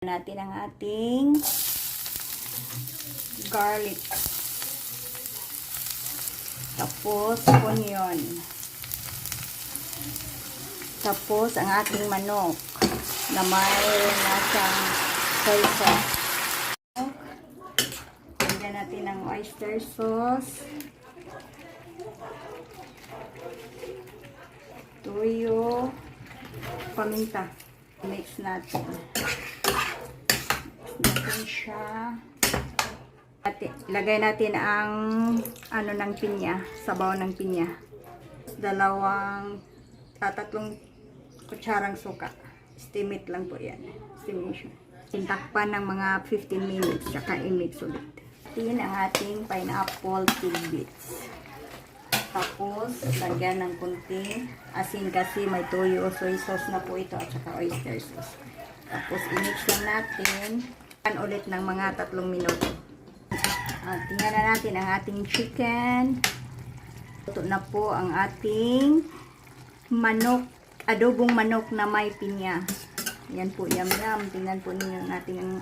Natin ang ating garlic. Tapos onion. Tapos ang ating manok na may nasang soy sauce. Lagyan natin ang oyster sauce. Toyo. Paminta. Mix natin. Natin siya. Lagay natin ang ng pinya, sabaw ng pinya. Tatlong kutsarang suka. Steam it lang po yan. Steamation. Tintakpan ng mga 15 minutes, saka i-mix ulit. Tin ang ating pineapple tidbits. Tapos, lagyan ng kunting asin kasi may toyo o soy sauce na po ito at saka oyster sauce. Tapos, i-mix lang natin. Ulit ng mga 3 minuto. Tingnan na natin ang ating chicken. Ito na po ang ating manok, adobong manok na may pinya. Yan po, yum yum. Tingnan po ninyo ang ating